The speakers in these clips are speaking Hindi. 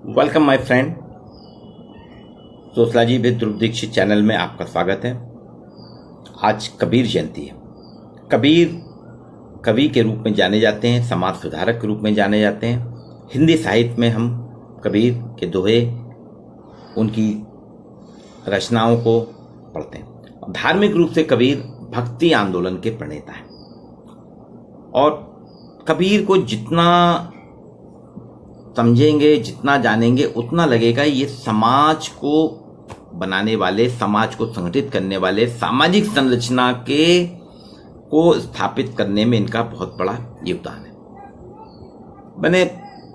Welcome my friend. Sociology with Dhruv Dikshit channel में आपका स्वागत है। आज कबीर जयंती है। कबीर कवि के रूप में जाने जाते हैं, समाज सुधारक के रूप में जाने जाते हैं। हिंदी साहित्य में हम कबीर के दोहे, उनकी रचनाओं को पढ़ते हैं। धार्मिक रूप से कबीर भक्ति आंदोलन के प्रणेता हैं और कबीर को जितना समझेंगे, जितना जानेंगे, उतना लगेगा ये समाज को बनाने वाले, समाज को संगठित करने वाले, सामाजिक संरचना को स्थापित करने में इनका बहुत बड़ा योगदान है। मैंने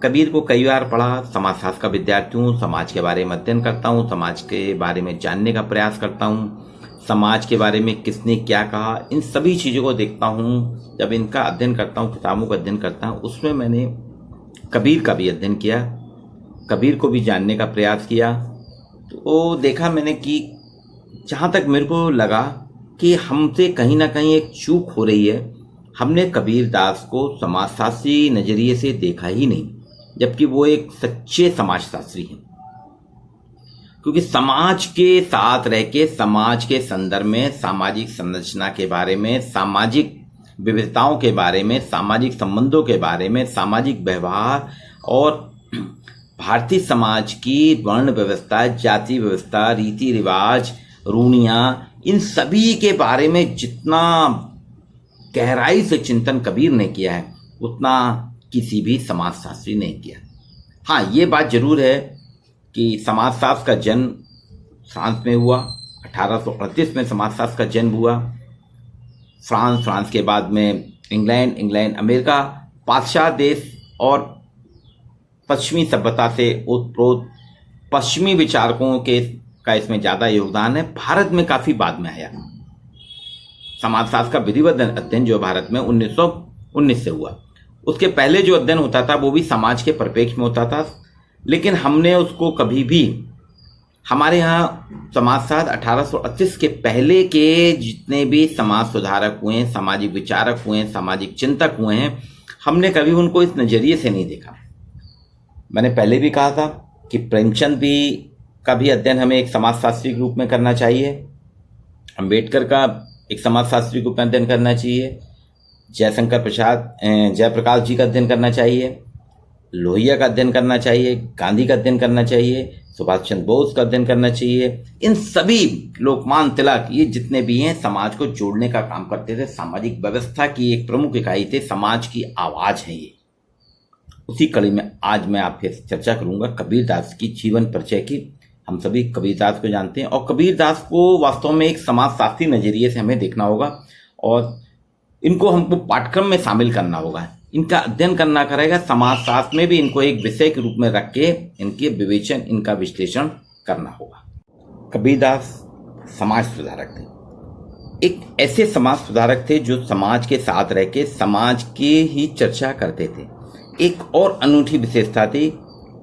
कबीर को कई बार पढ़ा। समाजशास्त्र का विद्यार्थी हूँ, समाज के बारे में अध्ययन करता हूँ, समाज के बारे में जानने का प्रयास करता हूँ, समाज के बारे में किसने क्या कहा, इन सभी चीज़ों को देखता हूँ। जब इनका अध्ययन करता हूँ, किताबों का अध्ययन करता हूँ, उसमें मैंने कबीर का भी अध्ययन किया, कबीर को भी जानने का प्रयास किया। तो देखा मैंने कि जहाँ तक मेरे को लगा कि हमसे कहीं ना कहीं एक चूक हो रही है। हमने कबीर दास को समाजशास्त्री नज़रिए से देखा ही नहीं, जबकि वो एक सच्चे समाजशास्त्री हैं। क्योंकि समाज के साथ रह के, समाज के संदर्भ में, सामाजिक संरचना के बारे में, सामाजिक विविधताओं के बारे में, सामाजिक संबंधों के बारे में, सामाजिक व्यवहार और भारतीय समाज की वर्ण व्यवस्था, जाति व्यवस्था, रीति रिवाज, रूढ़ियाँ, इन सभी के बारे में जितना गहराई से चिंतन कबीर ने किया है, उतना किसी भी समाजशास्त्री ने किया। हाँ, ये बात जरूर है कि समाजशास्त्र का जन्म फ्रांस में हुआ। 1838 में समाजशास्त्र का जन्म हुआ। फ्रांस के बाद में इंग्लैंड, अमेरिका, पाश्चात्य देश और पश्चिमी सभ्यता से उत्प्रोत पश्चिमी विचारकों का इसमें ज़्यादा योगदान है। भारत में काफ़ी बाद में आया। समाजशास्त्र का विधिवत अध्ययन जो भारत में 1919 से हुआ। उसके पहले जो अध्ययन होता था वो भी समाज के परिप्रेक्ष्य में होता था, लेकिन हमने उसको कभी भी, हमारे यहाँ समाजशास्त्र 1838 के पहले के जितने भी समाज सुधारक हुए हैं, सामाजिक विचारक हुए हैं, सामाजिक चिंतक हुए हैं, हमने कभी उनको इस नज़रिए से नहीं देखा। मैंने पहले भी कहा था कि प्रेमचंद का भी अध्ययन हमें एक समाजशास्त्री के रूप में करना चाहिए, अम्बेडकर का एक समाजशास्त्री के रूप में अध्ययन करना चाहिए, जयप्रकाश जी का अध्ययन करना चाहिए, लोहिया का अध्ययन करना चाहिए, गांधी का अध्ययन करना चाहिए, सुभाष चंद्र बोस का अध्ययन करना चाहिए। इन सभी, लोकमान्य तिलक, ये जितने भी हैं, समाज को जोड़ने का काम करते थे, सामाजिक व्यवस्था की एक प्रमुख इकाई थे, समाज की आवाज़ है ये। उसी कड़ी में आज मैं आपसे चर्चा करूंगा कबीर दास की जीवन परिचय की। हम सभी कबीर दास को जानते हैं और कबीर दास को वास्तव में एक समाजशास्त्री नज़रिए से हमें देखना होगा और इनको हमको पाठ्यक्रम में शामिल करना होगा। इनका अध्ययन करना करेगा, समाजशास्त्र में भी इनको एक विषय के रूप में रख के इनके विवेचन, इनका विश्लेषण करना होगा। कबीरदास समाज सुधारक थे। एक ऐसे समाज सुधारक थे जो समाज के साथ रह के समाज की ही चर्चा करते थे। एक और अनूठी विशेषता थी,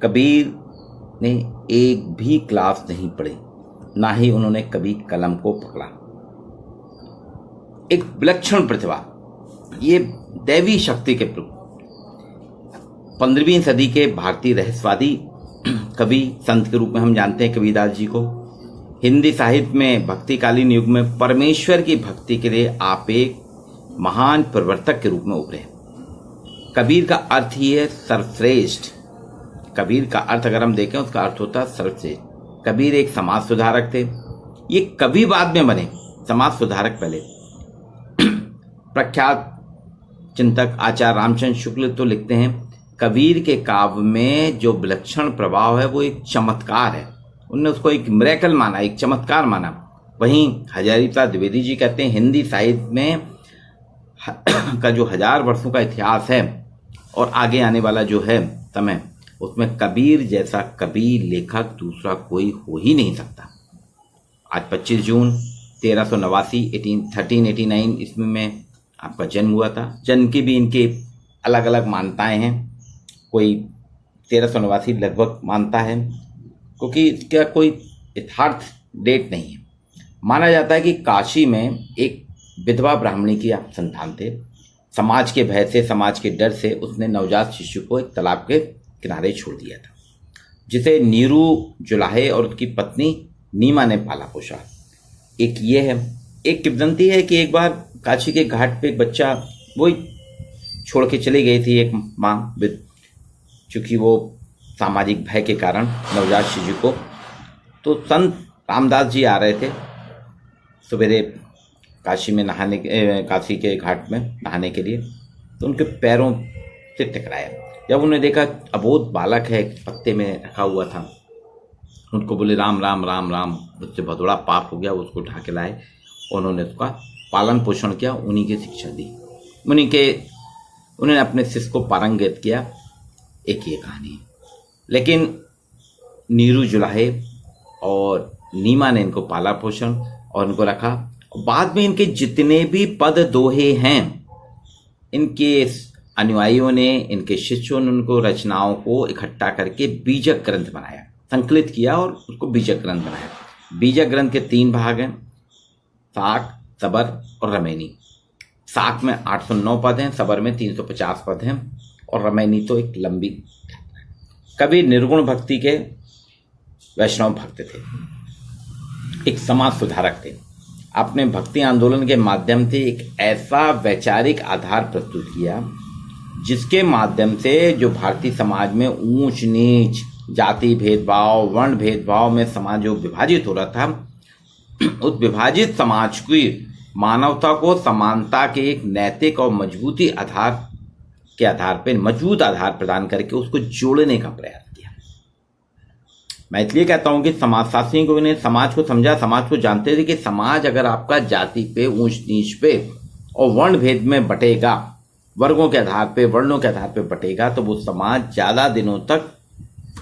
कबीर ने एक भी क्लास नहीं पढ़ी, ना ही उन्होंने कभी कलम को पकड़ा। एक विलक्षण प्रतिभा, ये दैवी शक्ति के प्रतीक। 15वीं सदी के भारतीय रहस्यवादी कवि संत के रूप में हम जानते हैं कबीरदास जी को। हिंदी साहित्य में भक्तिकालीन युग में परमेश्वर की भक्ति के लिए आप एक महान प्रवर्तक के रूप में उभरे। कबीर का अर्थ ही है सर्वश्रेष्ठ। कबीर का अर्थ अगर हम देखें, उसका अर्थ होता है सर्वश्रेष्ठ। कबीर एक समाज सुधारक थे। ये कवि बाद में बने, समाज सुधारक पहले। प्रख्यात चिंतक आचार्य रामचंद्र शुक्ल तो लिखते हैं, कबीर के काव्य में जो विलक्षण प्रभाव है वो एक चमत्कार है। उन्होंने उसको एक मिरेकल माना, एक चमत्कार माना। वहीं हजारी प्रसाद द्विवेदी जी कहते हैं, हिंदी साहित्य में का जो 1000 वर्षों का इतिहास है और आगे आने वाला जो है समय, उसमें कबीर जैसा कवि लेखक दूसरा कोई हो ही नहीं सकता। आज 25 जून 1389 1389 ईस्वी में आपका जन्म हुआ था। जन्म की भी इनके अलग अलग मान्यताएं हैं। कोई 1389 लगभग मानता है, क्योंकि इसका कोई यथार्थ डेट नहीं है। माना जाता है कि काशी में एक विधवा ब्राह्मणी की आप संतान थे। समाज के भय से, समाज के डर से उसने नवजात शिशु को एक तालाब के किनारे छोड़ दिया था, जिसे नीरू जुलाहे और उसकी पत्नी नीमा ने पाला पोसा। एक ये है, एक किंवदंती है कि एक बार काशी के घाट पे एक बच्चा वही छोड़ के चली गई थी एक माँ, चूंकि वो सामाजिक भय के कारण नवजात शिशु को, तो संत रामदास जी आ रहे थे सवेरे काशी में नहाने, काशी के घाट में नहाने के लिए, तो उनके पैरों से टकराया। जब उन्होंने देखा अबोध बालक है, पत्ते में रखा हुआ था, उनको बोले राम राम राम राम, उससे बहुत बड़ा पाप हो गया, उसको उठा के लाए, उन्होंने उसका पालन पोषण किया, उन्हीं की शिक्षा दी, उन्होंने अपने शिष्य को पारंगत किया। एक ये कहानी है। लेकिन नीरू जुलाहे और नीमा ने इनको पाला पोषण और इनको रखा। बाद में इनके जितने भी पद दोहे हैं, इनके अनुयायियों ने, इनके शिष्यों ने उनको रचनाओं को इकट्ठा करके बीजक ग्रंथ बनाया, संकलित किया और उसको बीजक ग्रंथ बनाया। बीजक ग्रंथ के 3 भाग हैं, साक, सबर और रमैनी। साक में 809 पद हैं, सबर में 350 पद हैं और रमैनी तो एक लंबी। कभी निर्गुण भक्ति के वैष्णव भक्त थे, एक समाज सुधारक थे। अपने भक्ति आंदोलन के माध्यम से एक ऐसा वैचारिक आधार प्रस्तुत किया जिसके माध्यम से जो भारतीय समाज में ऊंच नीच, जाति भेदभाव, वर्ण भेदभाव में समाज जो विभाजित हो रहा था, उस विभाजित समाज की मानवता को समानता के एक नैतिक और मजबूती आधार के आधार पर मजबूत आधार प्रदान करके उसको जोड़ने का प्रयास किया। मैं इसलिए कहता हूं कि समाजशास्त्रियों ने समाज को समझा, समाज को जानते थे कि समाज अगर आपका जाति पे, ऊंच नीच पे और वर्ण भेद में बटेगा, वर्गों के आधार पे, वर्णों के आधार पे बटेगा, तो वो समाज ज्यादा दिनों तक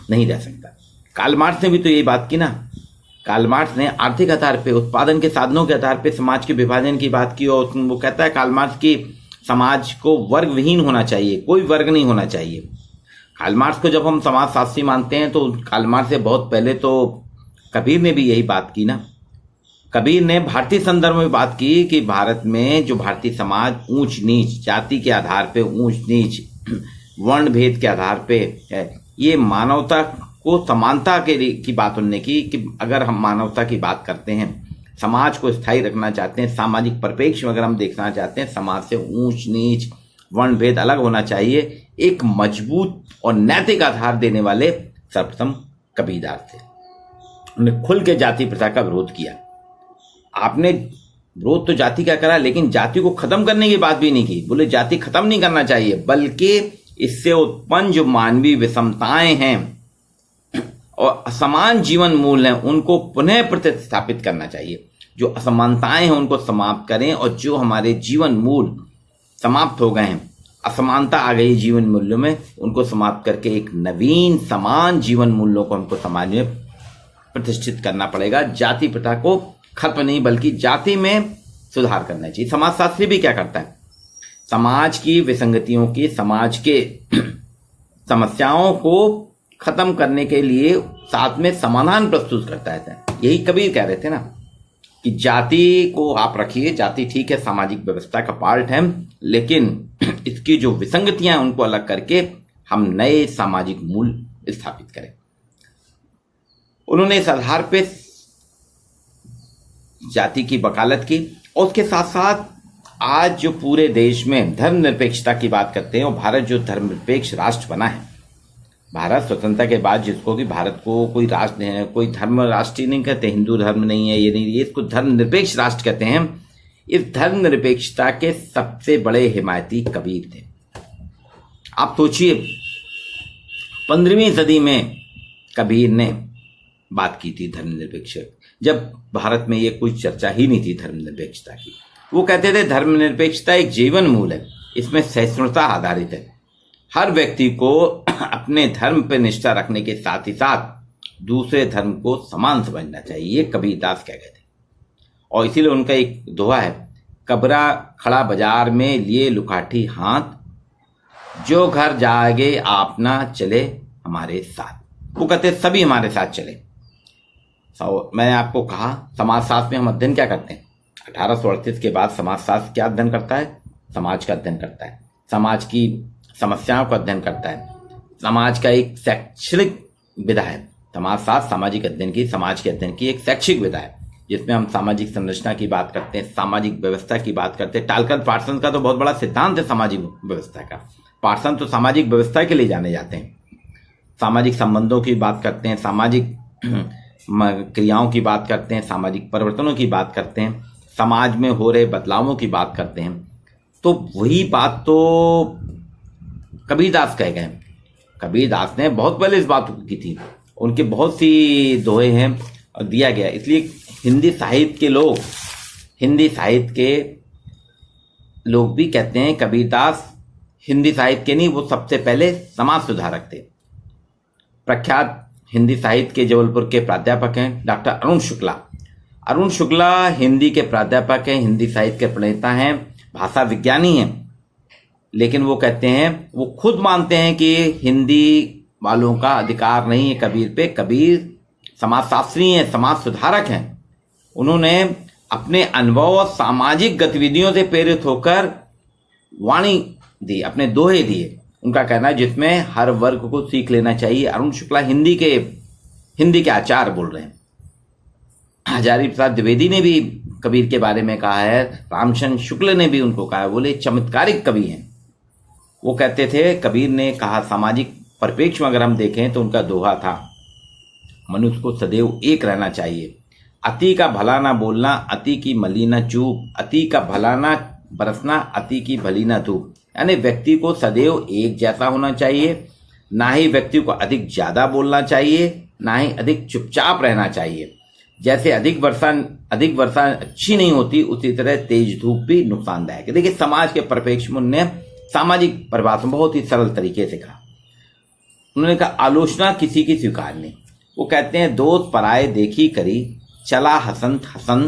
नहीं रह सकता। कार्ल मार्क्स ने भी तो यही बात की ना। कार्ल मार्क्स ने आर्थिक आधार पे, उत्पादन के साधनों के आधार पे समाज के विभाजन की बात की, और वो कहता है कार्ल मार्क्स की समाज को वर्ग विहीन होना चाहिए, कोई वर्ग नहीं होना चाहिए। कार्ल मार्क्स को जब हम समाजशास्त्री मानते हैं तो कार्ल मार्क्स से बहुत पहले तो कबीर ने भी यही बात की ना। कबीर ने भारतीय संदर्भ में बात की कि भारत में जो भारतीय समाज ऊंच नीच, जाति के आधार पे ऊंच नीच, वर्ण भेद के आधार पे है, ये मानवता को समानता की बात उन्होंने की कि अगर हम मानवता की बात करते हैं, समाज को स्थायी रखना चाहते हैं, सामाजिक परिप्रेक्ष्य में अगर हम देखना चाहते हैं, समाज से ऊंच नीच, वर्ण भेद अलग होना चाहिए, एक मजबूत और नैतिक आधार देने वाले सर्वप्रथम कबीरदास थे। उन्होंने खुल के जाति प्रथा का विरोध किया। आपने विरोध तो जाति का करा, लेकिन जाति को खत्म करने की बात भी नहीं की। बोले जाति खत्म नहीं करना चाहिए, बल्कि इससे उत्पन्न जो मानवीय विषमताएं हैं और असमान जीवन मूल हैं, उनको पुनः प्रतिस्थापित करना चाहिए। जो असमानताएं हैं उनको समाप्त करें, और जो हमारे जीवन मूल समाप्त हो गए हैं, असमानता आ गई जीवन मूल्यों में, उनको समाप्त करके एक नवीन समान जीवन मूल्यों को हमको समाज में प्रतिष्ठित करना पड़ेगा। जाति प्रथा को खत्म नहीं, बल्कि जाति में सुधार करना चाहिए। समाजशास्त्री भी क्या करता है, समाज की विसंगतियों की, समाज के समस्याओं को खत्म करने के लिए साथ में समाधान प्रस्तुत करता है। यही कबीर कह रहे थे ना कि जाति को आप रखिए, जाति ठीक है, सामाजिक व्यवस्था का पार्ट है, लेकिन इसकी जो विसंगतियां हैं उनको अलग करके हम नए सामाजिक मूल स्थापित करें। उन्होंने इस आधार पे जाति की वकालत की, और उसके साथ साथ आज जो पूरे देश में धर्मनिरपेक्षता की बात करते हैं, और भारत जो धर्मनिरपेक्ष राष्ट्र बना है, भारत स्वतंत्रता के बाद जिसको कि भारत को कोई राष्ट्र नहीं है, कोई धर्म राष्ट्रीय नहीं कहते, हिंदू धर्म नहीं है, ये नहीं, ये इसको धर्मनिरपेक्ष राष्ट्र कहते हैं। इस धर्मनिरपेक्षता के सबसे बड़े हिमायती कबीर थे। आप सोचिए 15वीं सदी में कबीर ने बात की थी धर्मनिरपेक्ष, जब भारत में ये कोई चर्चा ही नहीं थी धर्मनिरपेक्षता की। वो कहते थे धर्मनिरपेक्षता एक जीवन मूल है, इसमें सहिष्णुता आधारित है। हर व्यक्ति को अपने धर्म पर निष्ठा रखने के साथ ही साथ दूसरे धर्म को समान समझना चाहिए, ये कबीरदास कह गए थे। और इसीलिए उनका एक दोहा है, कबरा खड़ा बाजार में लिए लुकाठी हाथ, जो घर जागे आपना चले हमारे साथ। वो कहते सभी हमारे साथ चले। मैंने आपको कहा समाजशास्त्र में हम अध्ययन क्या करते हैं, 1838 के बाद समाजशास्त्र क्या अध्ययन करता है, समाज का अध्ययन करता है, समाज की समस्याओं का अध्ययन करता है, समाज का एक शैक्षणिक विधा है। समाजशास्त्र सामाजिक अध्ययन की, समाज के अध्ययन की एक शैक्षिक विधा है, जिसमें हम सामाजिक संरचना की बात करते हैं, सामाजिक व्यवस्था की बात करते हैं। टालकर पार्सन का तो बहुत बड़ा सिद्धांत है सामाजिक व्यवस्था का। पार्सन तो सामाजिक व्यवस्था के लिए जाने जाते हैं। सामाजिक संबंधों की बात करते हैं, सामाजिक क्रियाओं की बात करते हैं, सामाजिक परिवर्तनों की बात करते हैं, समाज में हो रहे बदलावों की बात करते हैं। तो वही बात तो कबीरदास कह गए। कबीरदास ने बहुत पहले इस बात की थी, उनके बहुत सी दोहे हैं और दिया गया। इसलिए हिंदी साहित्य के लोग भी कहते हैं कबीरदास हिंदी साहित्य के नहीं, वो सबसे पहले समाज सुधारक थे। प्रख्यात हिंदी साहित्य के जबलपुर के प्राध्यापक हैं डॉक्टर अरुण शुक्ला। अरुण शुक्ला हिंदी के प्राध्यापक हैं, हिंदी साहित्य के प्रणेता हैं, भाषा विज्ञानी हैं। लेकिन वो कहते हैं, वो खुद मानते हैं कि हिंदी वालों का अधिकार नहीं है कबीर पे। कबीर समाजशास्त्री हैं, समाज सुधारक हैं। उन्होंने अपने अनुभव और सामाजिक गतिविधियों से प्रेरित होकर वाणी दी, अपने दोहे दिए। उनका कहना है जिसमें हर वर्ग को सीख लेना चाहिए। अरुण शुक्ला हिंदी के आचार्य बोल रहे हैं। हजारी प्रसाद द्विवेदी ने भी कबीर के बारे में कहा है, रामचंद्र शुक्ल ने भी उनको कहा है, बोले चमत्कारिक कवि हैं। वो कहते थे, कबीर ने कहा सामाजिक परिप्रेक्ष्य में अगर हम देखें तो उनका दोहा था, मनुष्य को सदैव एक रहना चाहिए। अति का भला ना बोलना, अति की मली ना चूप, अति का भला ना बरसना, अति की भली ना धूप। यानी व्यक्ति को सदैव एक जैसा होना चाहिए, ना ही व्यक्ति को अधिक ज्यादा बोलना चाहिए, ना ही अधिक चुपचाप रहना चाहिए। जैसे अधिक वर्षा अच्छी नहीं होती, उसी तरह तेज धूप भी नुकसानदायक है। देखिए समाज के परिप्रेक्ष्य में उन्होंने सामाजिक परिभाषा बहुत ही सरल तरीके से कहा। उन्होंने कहा आलोचना किसी की स्वीकार नहीं। वो कहते हैं दोस्त पराये देखी करी, चला हसंत हसन,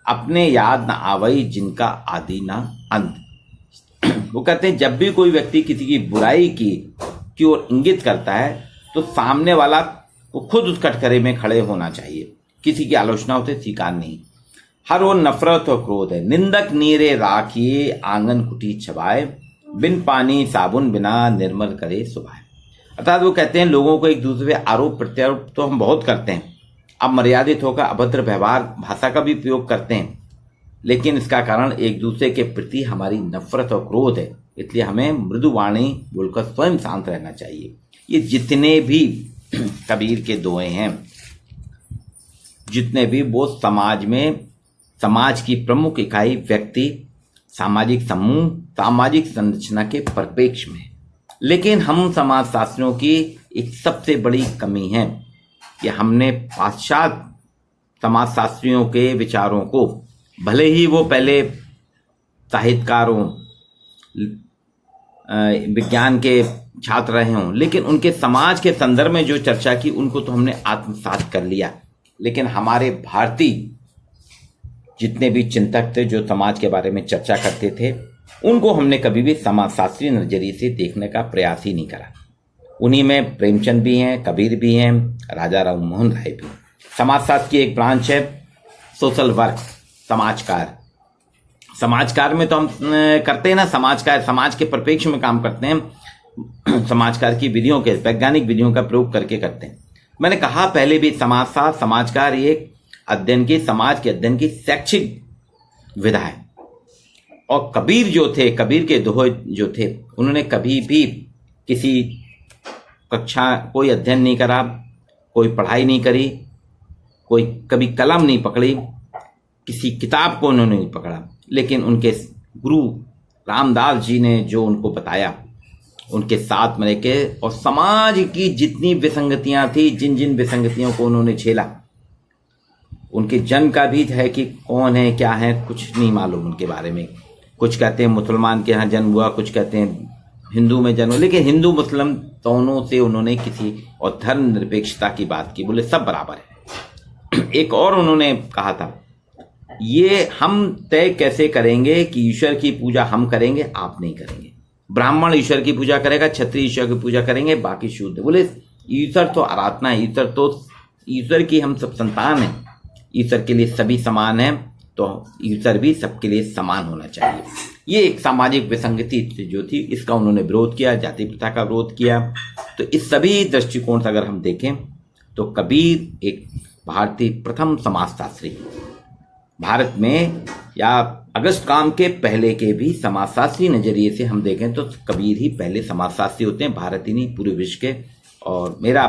अपने याद न आवई जिनका आदि ना अंत। वो कहते हैं जब भी कोई व्यक्ति किसी की बुराई की ओर इंगित करता है तो सामने वाला को खुद उस कटघरे में खड़े होना चाहिए, किसी की आलोचना उसे स्वीकार नहीं। हर वो नफरत और क्रोध है, निंदक नीरे राखिए आंगन कुटी छबाए, बिन पानी साबुन बिना निर्मल करे सुभाए। अर्थात वो कहते हैं लोगों को एक दूसरे पे आरोप प्रत्यारोप तो हम बहुत करते हैं, अब मर्यादित होकर अभद्र व्यवहार भाषा का भी प्रयोग करते हैं, लेकिन इसका कारण एक दूसरे के प्रति हमारी नफरत और क्रोध है। इसलिए हमें मृदु वाणी बोलकर स्वयं शांत रहना चाहिए। ये जितने भी कबीर के दोहे हैं, जितने भी वो समाज की प्रमुख इकाई व्यक्ति, सामाजिक समूह, सामाजिक संरचना के परिप्रेक्ष्य में। लेकिन हम समाजशास्त्रियों की एक सबसे बड़ी कमी है कि हमने पाश्चात्य समाजशास्त्रियों के विचारों को, भले ही वो पहले साहित्यकारों विज्ञान के छात्र रहे हों, लेकिन उनके समाज के संदर्भ में जो चर्चा की उनको तो हमने आत्मसात कर लिया। लेकिन हमारे भारतीय जितने भी चिंतक थे जो समाज के बारे में चर्चा करते थे, उनको हमने कभी भी समाजशास्त्रीय नजरिए से देखने का प्रयास ही नहीं करा। उन्हीं में प्रेमचंद भी हैं, कबीर भी हैं, राजा राम मोहन राय भी। समाजशास्त्र की एक ब्रांच है सोशल वर्क, समाजकार। समाजकार में तो हम करते हैं ना, समाजकार समाज के परिप्रेक्ष्य में काम करते हैं, समाजकार की विधियों के, वैज्ञानिक विधियों का प्रयोग करके करते हैं। मैंने कहा पहले भी समाजशास्त्र, समाजकार एक अध्ययन की, समाज के अध्ययन की शैक्षिक विधा है। और कबीर जो थे, कबीर के दोहे जो थे, उन्होंने कभी भी किसी कक्षा कोई अध्ययन नहीं करा, कोई पढ़ाई नहीं करी, कोई कभी कलम नहीं पकड़ी, किसी किताब को उन्होंने नहीं पकड़ा। लेकिन उनके गुरु रामदास जी ने जो उनको बताया, उनके साथ में के, और समाज की जितनी विसंगतियां थी, जिन जिन विसंगतियों को उन्होंने झेला, उनके जन्म का भी है कि कौन है क्या है कुछ नहीं मालूम उनके बारे में। कुछ कहते हैं मुसलमान के यहाँ जन्म हुआ, कुछ कहते हैं हिंदू में जन्म, लेकिन हिंदू मुस्लिम दोनों से उन्होंने किसी, और धर्म निरपेक्षता की बात की, बोले सब बराबर है। एक और उन्होंने कहा था, ये हम तय कैसे करेंगे कि ईश्वर की पूजा हम करेंगे, आप नहीं करेंगे। ब्राह्मण ईश्वर की पूजा करेगा, क्षत्रिय ईश्वर की पूजा करेंगे, बाकी शूद्र। बोले ईश्वर तो आराधना है, ईश्वर की हम सब संतान हैं, ईश्वर के लिए सभी समान हैं, तो ईश्वर भी सबके लिए समान होना चाहिए। ये एक सामाजिक विसंगति जो थी, इसका उन्होंने विरोध किया, जाति प्रथा का विरोध किया। तो इस सभी दृष्टिकोण से अगर हम देखें तो कबीर एक भारतीय प्रथम समाजशास्त्री, भारत में या अगस्त काम के पहले के भी समाजशास्त्री नजरिए से हम देखें तो कबीर ही पहले समाजशास्त्री होते हैं, भारत ही नहीं पूरे विश्व के। और मेरा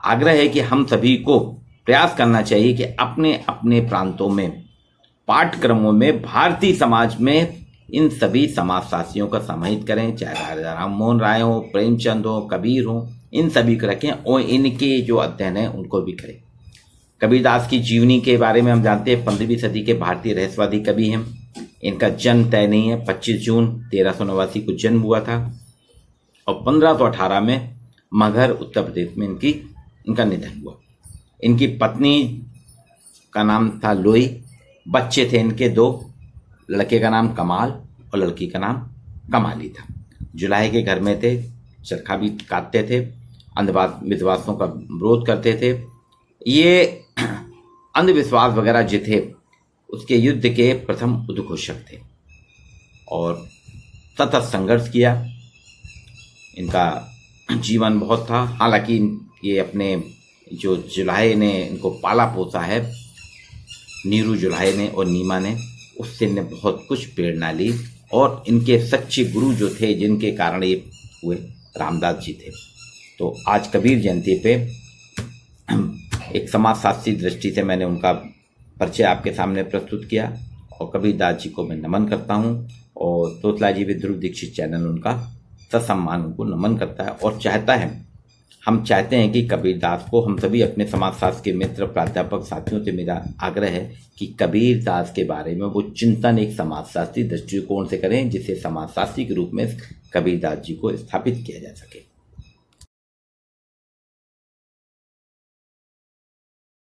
आग्रह है कि हम सभी को प्रयास करना चाहिए कि अपने अपने प्रांतों में पाठ्यक्रमों में भारतीय समाज में इन सभी समाजशास्त्रियों का समाहित करें, चाहे राजा राम मोहन राय हो, प्रेमचंद हो, कबीर हो, इन सभी को रखें और इनके जो अध्ययन है उनको भी करें। कबीरदास की जीवनी के बारे में हम जानते हैं 15वीं सदी के भारतीय रहस्यवादी कवि हैं। इनका जन्म तय नहीं है, 25 जून 1389 को जन्म हुआ था और 1518 में मगहर उत्तर प्रदेश में इनका निधन हुआ। इनकी पत्नी का नाम था लोई, बच्चे थे इनके 2, लड़के का नाम कमाल और लड़की का नाम कमाली था। जुलाहे के घर में थे, चरखा भी काटते थे, अंधविश्वासों का विरोध करते थे। ये अंधविश्वास वगैरह जो थे उसके युद्ध के प्रथम उद्घोषक थे और सतत संघर्ष किया। इनका जीवन बहुत था। हालांकि ये अपने जो जुलाहे ने इनको पाला पोसा है, नीरू जुलाहे ने और नीमा ने, उससे इन्हें बहुत कुछ प्रेरणा ली और इनके सच्चे गुरु जो थे जिनके कारण ये हुए, रामदास जी थे। तो आज कबीर जयंती पे एक समाजशास्त्री दृष्टि से मैंने उनका परिचय आपके सामने प्रस्तुत किया और कबीरदास जी को मैं नमन करता हूँ और तोतला जी भी ध्रुव दीक्षित चैनल उनका ससम्मान उनको नमन करता है और चाहता है, हम चाहते हैं कि कबीरदास को हम सभी अपने समाजशास्त्र के मित्र प्राध्यापक साथियों से मेरा आग्रह है कि कबीरदास के बारे में वो चिंतन एक समाजशास्त्री दृष्टिकोण से करें जिसे समाजशास्त्री के रूप में कबीरदास जी को स्थापित किया जा सके।